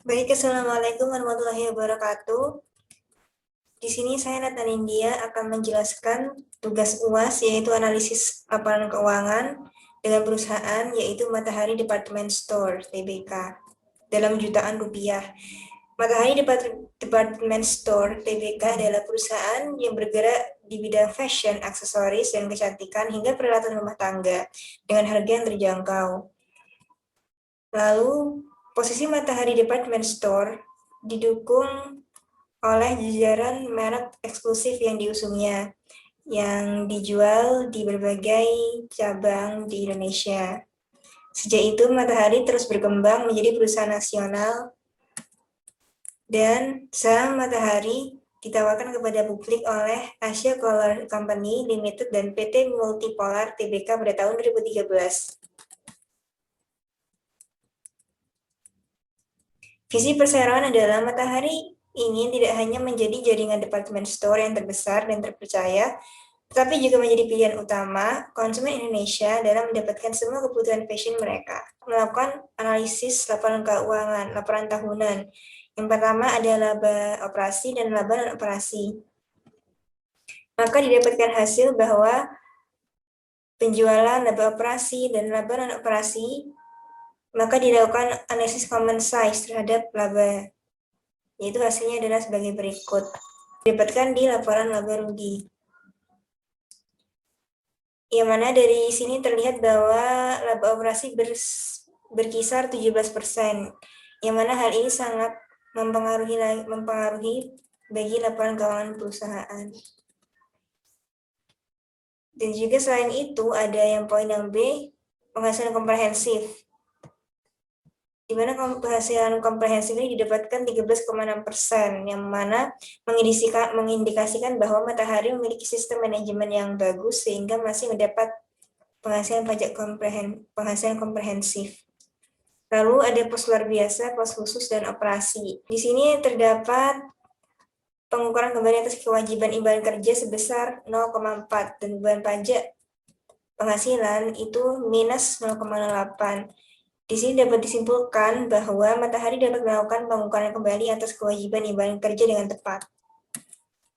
Baik, Assalamualaikum warahmatullahi wabarakatuh. Di sini saya Natanindia akan menjelaskan tugas UAS, yaitu analisis laporan keuangan dengan perusahaan, yaitu Matahari Department Store, TBK, dalam jutaan rupiah. Matahari Department Store, TBK adalah perusahaan yang bergerak di bidang fashion, aksesoris, dan kecantikan hingga peralatan rumah tangga dengan harga yang terjangkau. Lalu, posisi Matahari Department Store didukung oleh jajaran merek eksklusif yang diusungnya, yang dijual di berbagai cabang di Indonesia. Sejak itu, Matahari terus berkembang menjadi perusahaan nasional, dan saham Matahari ditawarkan kepada publik oleh Asia Color Company Limited dan PT Multipolar Tbk pada tahun 2013. Visi perseroan adalah Matahari ingin tidak hanya menjadi jaringan department store yang terbesar dan terpercaya, tetapi juga menjadi pilihan utama konsumen Indonesia dalam mendapatkan semua kebutuhan fashion mereka. Melakukan analisis laporan keuangan, laporan tahunan. Yang pertama ada laba operasi dan laba non-operasi. Maka didapatkan hasil bahwa penjualan, laba operasi, dan laba non-operasi, maka dilakukan analisis common size terhadap laba, yaitu hasilnya adalah sebagai berikut. Didapatkan di laporan laba rugi. Yang mana dari sini terlihat bahwa laba operasi berkisar 17%, yang mana hal ini sangat mempengaruhi bagi laporan keuangan perusahaan. Dan juga selain itu ada yang poin yang B, penghasilan komprehensif, di mana penghasilan komprehensif ini didapatkan 13,6%, yang mana mengindikasikan bahwa Matahari memiliki sistem manajemen yang bagus sehingga masih mendapat penghasilan pajak penghasilan komprehensif. Lalu ada pos luar biasa, pos khusus, dan operasi. Di sini terdapat pengukuran kembali atas kewajiban imbalan kerja sebesar 0,4 dan beban pajak penghasilan itu minus 0,8. Di sini dapat disimpulkan bahwa Matahari dapat melakukan pengukuran kembali atas kewajiban imbalan kerja dengan tepat.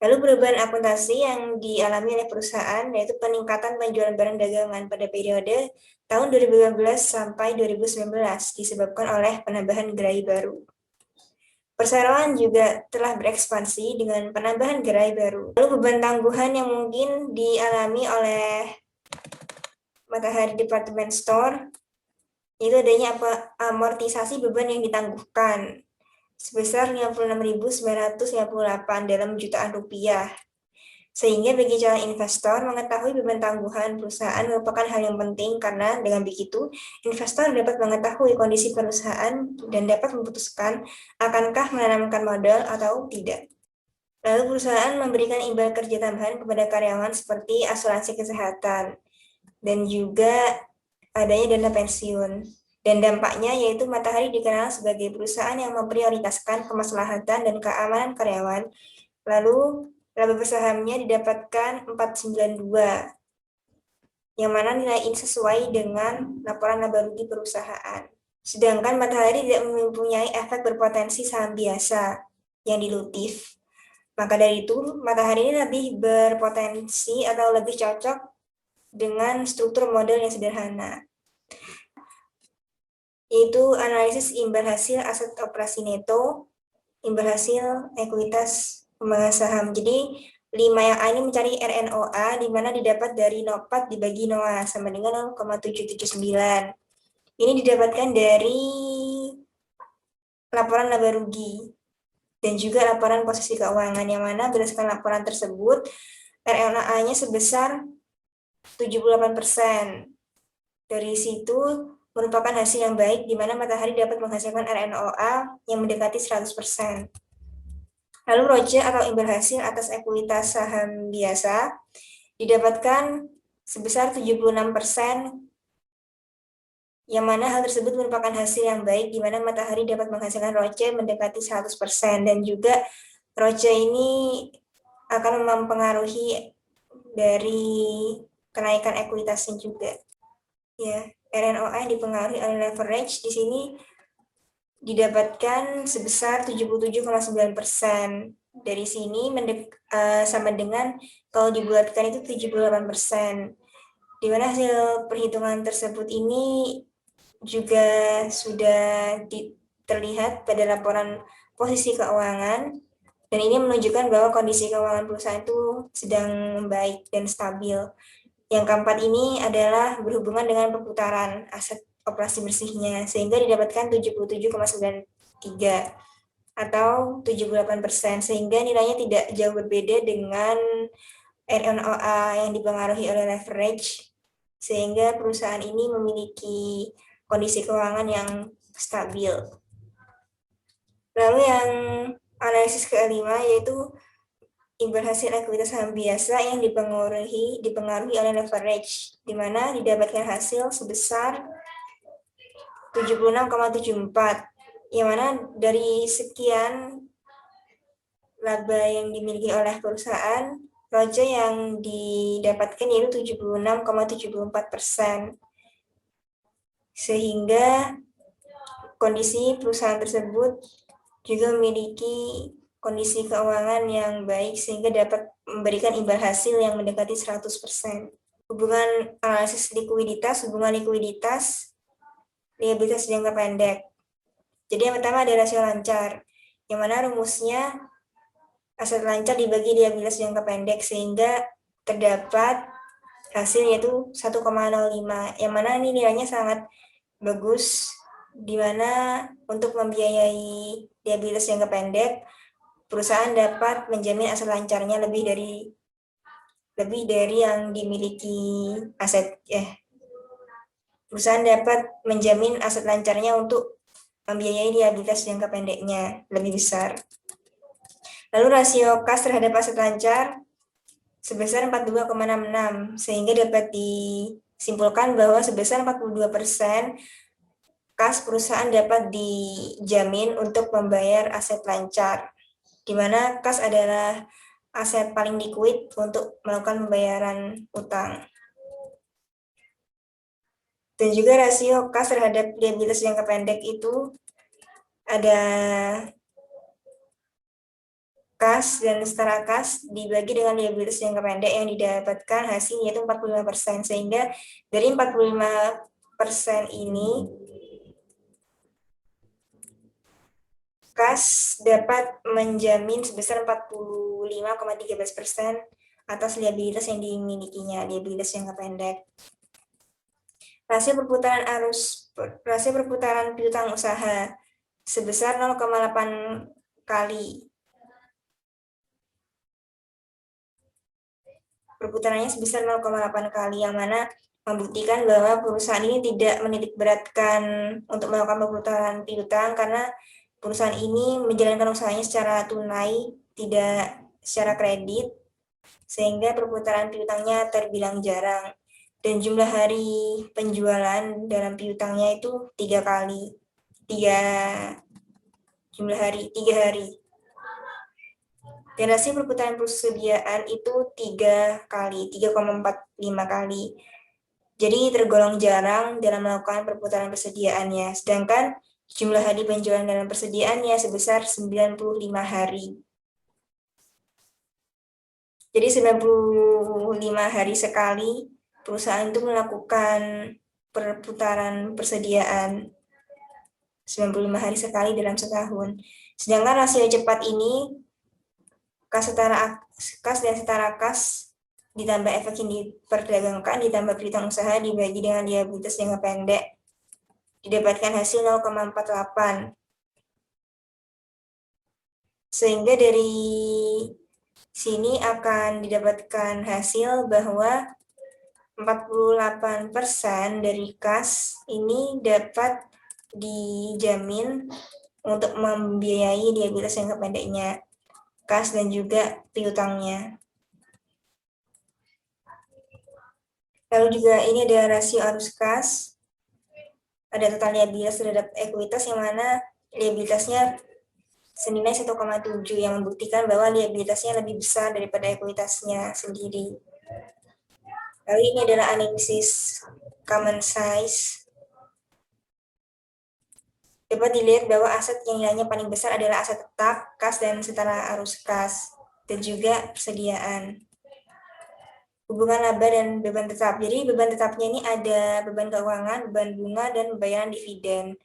Lalu perubahan akuntansi yang dialami oleh perusahaan yaitu peningkatan penjualan barang dagangan pada periode tahun 2015 sampai 2019 disebabkan oleh penambahan gerai baru. Perseroan juga telah berekspansi dengan penambahan gerai baru. Lalu beban tangguhan yang mungkin dialami oleh Matahari Department Store itu adanya amortisasi beban yang ditangguhkan sebesar 56.958 dalam jutaan rupiah. Sehingga bagi calon investor, mengetahui beban tangguhan perusahaan merupakan hal yang penting karena dengan begitu, investor dapat mengetahui kondisi perusahaan dan dapat memutuskan akankah menanamkan modal atau tidak. Lalu perusahaan memberikan imbal kerja tambahan kepada karyawan seperti asuransi kesehatan dan juga adanya dana pensiun. Dan dampaknya yaitu Matahari dikenal sebagai perusahaan yang memprioritaskan kemaslahatan dan keamanan karyawan. Lalu laba bersahamnya didapatkan 492, yang mana nilai ini sesuai dengan laporan laba rugi perusahaan. Sedangkan Matahari tidak mempunyai efek berpotensi saham biasa yang dilutif. Maka dari itu, Matahari ini lebih berpotensi atau lebih cocok dengan struktur model yang sederhana, yaitu analisis imbal hasil aset operasi neto, imbal hasil ekuitas pemegang saham. Jadi 5 yang A ini mencari RNOA, di mana didapat dari NOPAT dibagi NOA sama dengan 0,779. Ini didapatkan dari laporan laba rugi dan juga laporan posisi keuangan, yang mana berdasarkan laporan tersebut RNOA-nya sebesar 78%. Dari situ merupakan hasil yang baik, di mana Matahari dapat menghasilkan RNOA yang mendekati 100%. Lalu ROCE atau imbal hasil atas ekuitas saham biasa didapatkan sebesar 76%, yang mana hal tersebut merupakan hasil yang baik, di mana Matahari dapat menghasilkan ROCE mendekati 100%, dan juga ROCE ini akan mempengaruhi dari kenaikan ekuitasnya juga. Ya, RNOA dipengaruhi oleh leverage. Di sini didapatkan sebesar 77,9%. Dari sini sama dengan kalau dibulatkan itu 78%. Di mana hasil perhitungan tersebut ini juga sudah terlihat pada laporan posisi keuangan, dan ini menunjukkan bahwa kondisi keuangan perusahaan itu sedang membaik dan stabil. Yang keempat ini adalah berhubungan dengan perputaran aset operasi bersihnya, sehingga didapatkan 77,93 atau 78%, sehingga nilainya tidak jauh berbeda dengan RNOA yang dipengaruhi oleh leverage, sehingga perusahaan ini memiliki kondisi keuangan yang stabil. Lalu yang analisis kelima yaitu imbal hasil ekuitas saham biasa yang dipengaruhi oleh leverage, di mana didapatkan hasil sebesar 76,74, yang mana dari sekian laba yang dimiliki oleh perusahaan, ROJE yang didapatkan yaitu 76,74%. Sehingga kondisi perusahaan tersebut juga memiliki kondisi keuangan yang baik sehingga dapat memberikan imbal hasil yang mendekati 100%. Hubungan analisis likuiditas, liabilitas jangka pendek. Jadi yang pertama ada rasio lancar, yang mana rumusnya aset lancar dibagi liabilitas jangka pendek sehingga terdapat hasil yaitu 1,05, yang mana ini nilainya sangat bagus, di mana untuk membiayai liabilitas jangka pendek, perusahaan dapat menjamin aset lancarnya lebih dari yang dimiliki perusahaan dapat menjamin aset lancarnya untuk membiayai liabilitas jangka pendeknya lebih besar. Lalu rasio kas terhadap aset lancar sebesar 42,66, sehingga dapat disimpulkan bahwa sebesar 42% kas perusahaan dapat dijamin untuk membayar aset lancar, di mana kas adalah aset paling liquid untuk melakukan pembayaran utang. Dan juga rasio kas terhadap liabilitas jangka pendek itu ada kas dan setara kas dibagi dengan liabilitas jangka pendek yang didapatkan hasil yaitu 45%, sehingga dari 45% ini kas dapat menjamin sebesar 45,13% atas liabilitas yang dimilikinya, liabilitas jangka pendek. Rasio perputaran piutang usaha sebesar 0,8 kali. Perputarannya sebesar 0,8 kali, yang mana membuktikan bahwa perusahaan ini tidak menitik beratkan untuk melakukan perputaran piutang karena perusahaan ini menjalankan usahanya secara tunai, tidak secara kredit, sehingga perputaran piutangnya terbilang jarang. Dan jumlah hari penjualan dalam piutangnya itu 3 kali. 3 hari. Dan hasil perputaran persediaan itu 3 kali, 3,45 kali. Jadi tergolong jarang dalam melakukan perputaran persediaannya. Sedangkan jumlah hari penjualan dalam persediaannya sebesar 95 hari. Jadi 95 hari sekali perusahaan itu melakukan perputaran persediaan. 95 hari sekali dalam setahun. Sedangkan rasio cepat ini kas dan setara kas ditambah efek yang diperdagangkan ditambah piutang usaha dibagi dengan liabilitas jangka pendek didapatkan hasil 0,48. Sehingga dari sini akan didapatkan hasil bahwa 48% dari kas ini dapat dijamin untuk membiayai liabilitas jangka pendeknya, kas dan juga piutangnya. Lalu juga ini ada rasio arus kas, ada total liabilitas terhadap ekuitas yang mana liabilitasnya senilai 1,7 yang membuktikan bahwa liabilitasnya lebih besar daripada ekuitasnya sendiri. Lalu ini adalah analisis common size. dapat dilihat bahwa aset yang nilainya paling besar adalah aset tetap, kas, dan setara arus kas, dan juga persediaan. Hubungan laba dan beban tetap. Jadi beban tetapnya ini ada beban keuangan, beban bunga, dan pembayaran dividen.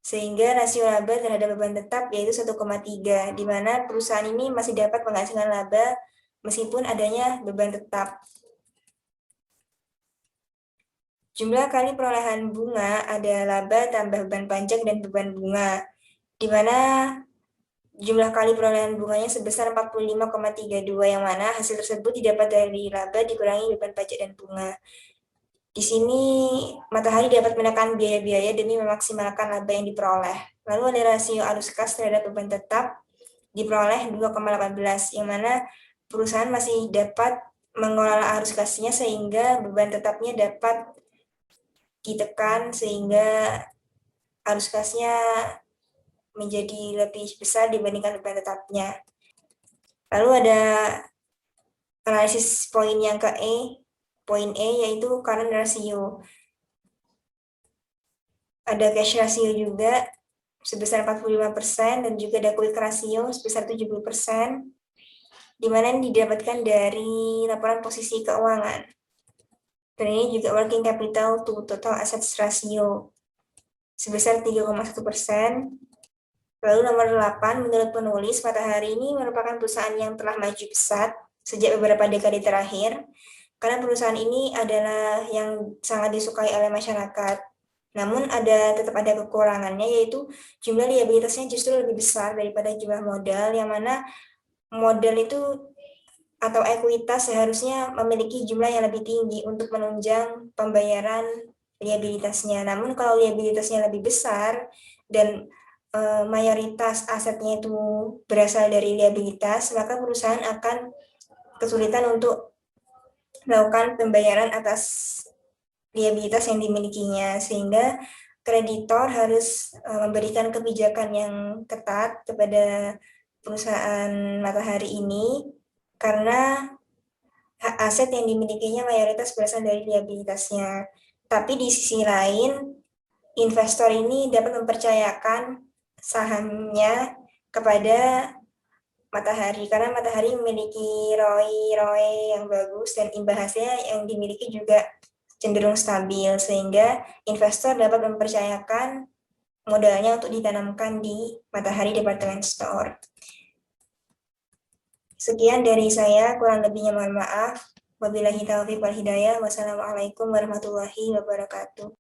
Sehingga rasio laba terhadap beban tetap yaitu 1,3, di mana perusahaan ini masih dapat menghasilkan laba meskipun adanya beban tetap. Jumlah kali perolehan bunga ada laba tambah beban pajak dan beban bunga, di mana jumlah kali perolehan bunganya sebesar 45,32, yang mana hasil tersebut didapat dari laba dikurangi beban pajak dan bunga. Di sini Matahari dapat menekan biaya-biaya demi memaksimalkan laba yang diperoleh. Lalu ada rasio arus kas terhadap beban tetap diperoleh 2,18, yang mana perusahaan masih dapat mengelola arus kasnya sehingga beban tetapnya dapat ditekan sehingga arus kasnya menjadi lebih besar dibandingkan beban tetapnya. Lalu ada analisis poin yang ke poin E yaitu current ratio. Ada cash ratio juga sebesar 45% dan juga ada quick ratio sebesar 70%, di mana didapatkan dari laporan posisi keuangan. Dan ini juga working capital to total assets ratio sebesar 3,1%. Lalu nomor 8, menurut penulis, Matahari ini merupakan perusahaan yang telah maju pesat sejak beberapa dekade terakhir, karena perusahaan ini adalah yang sangat disukai oleh masyarakat. Namun tetap ada kekurangannya, yaitu jumlah liabilitasnya justru lebih besar daripada jumlah modal, yang mana modal itu atau ekuitas seharusnya memiliki jumlah yang lebih tinggi untuk menunjang pembayaran liabilitasnya. Namun kalau liabilitasnya lebih besar dan mayoritas asetnya itu berasal dari liabilitas, maka perusahaan akan kesulitan untuk melakukan pembayaran atas liabilitas yang dimilikinya, sehingga kreditor harus memberikan kebijakan yang ketat kepada perusahaan Matahari ini, karena hak aset yang dimilikinya mayoritas berasal dari liabilitasnya. Tapi di sisi lain, investor ini dapat mempercayakan sahamnya kepada Matahari, karena Matahari memiliki ROI yang bagus dan imbal hasilnya yang dimiliki juga cenderung stabil, sehingga investor dapat mempercayakan modalnya untuk ditanamkan di Matahari Department Store. Sekian dari saya, kurang lebihnya mohon maaf. Wabillahi taufiq wal hidayah. Wassalamualaikum warahmatullahi wabarakatuh.